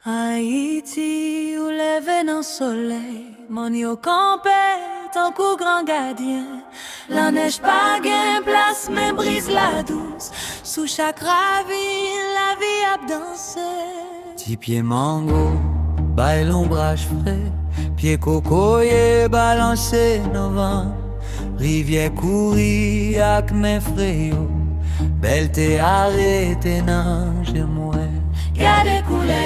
Haïti, où levé dans le soleil, mon yo campé, tant qu'au grand gardien. La neige pas gain place, mais brise la douce. Sous chaque ravine, la vie a dansé. Ti pied mango, bail l'ombrage frais. Pied cocoyer, balancé dans vent. Rivière courir avec mes frères. Belle t'es arrêté, non, j'ai moins. Y'a des couleurs